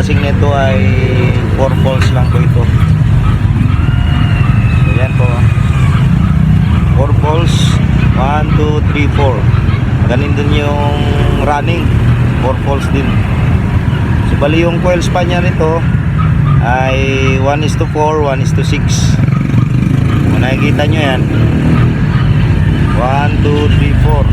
washing nito ay 4 poles lang po ito. So yan po, 4 poles, 1, 2, 3, 4. Ganin din yung running, 4 poles din. So bali yung coil span nya nito ay 1:4, 1:6. Kung nakikita nyo yan, 1, 2, 3, 4.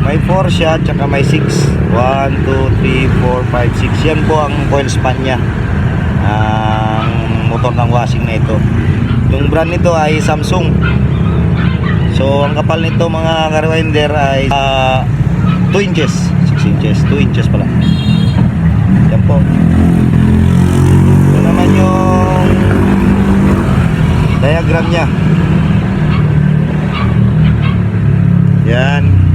May 4 siya, tsaka may 6. 1, 2, 3, 4, 5, 6. Yan po ang coil span nya, ang motor ng washing na ito. Yung brand nito ay Samsung. So ang kapal nito mga ka-rewinder ay 2 inches, 6 inches, 2 inches pala. Yan po. Ito naman yung diagram nya. Yan.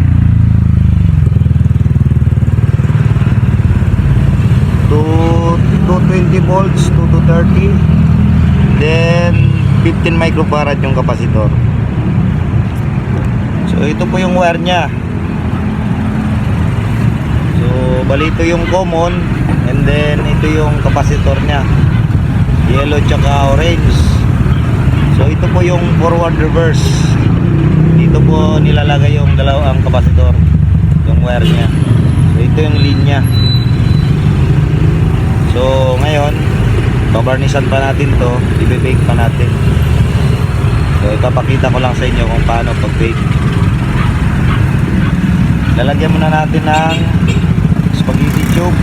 220 volts, 2 to 30. Then 15 microfarad yung kapasitor. So ito po yung wire nya. So bali ito yung common, and then ito yung kapasitor nya, yellow tsaka orange. So ito po yung forward reverse. Dito po nilalagay yung dalawang kapasitor, yung wire nya. So ito yung linya. So ngayon, babarnisan pa natin to, i-bake pa natin. So ipapakita ko lang sa inyo kung paano pag-bake. Lalagyan muna natin ng spaghetti tube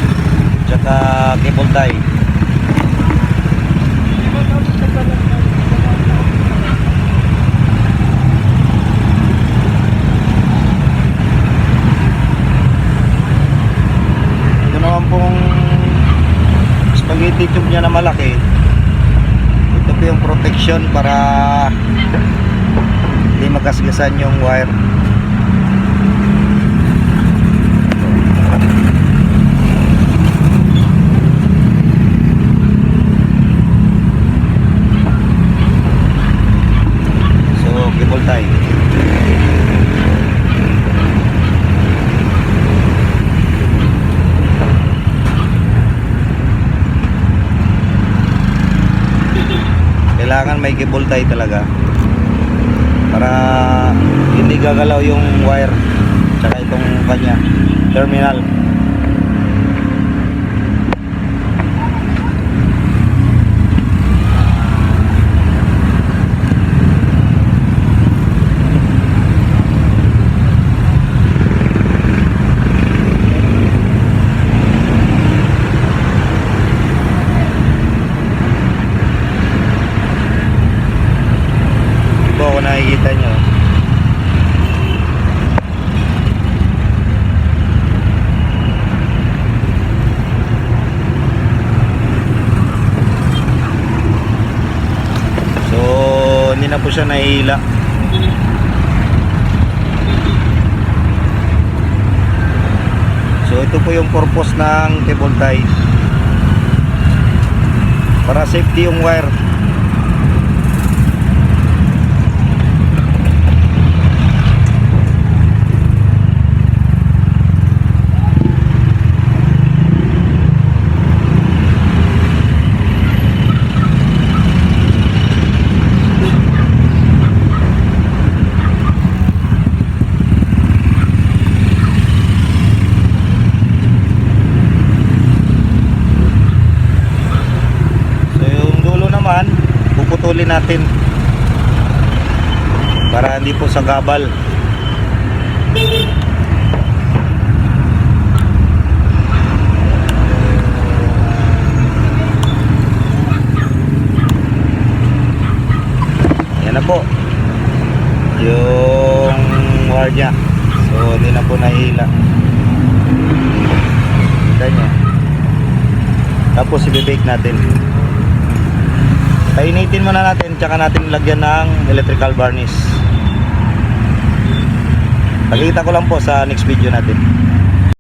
tsaka cable tie. Ito naman pong spaghetti tube nya na malaki. Ito po yung protection para hindi magkasgasan yung wire. So cable tie. Kailangan may cable tie talaga para hindi gagalaw yung wire tsaka itong kanya terminal. Kung nakikita nyo, so hindi na po siya nahihila. So ito po yung purpose ng cable tie, para safety yung wire. Puputulin natin para hindi po sagabal. Yan na po yung wire nya. So hindi na po nahihila. Kita nyo. Tapos i-bake natin. Painitin muna natin, tsaka natin lagyan ng electrical varnish. Pakikita ko lang po sa next video natin.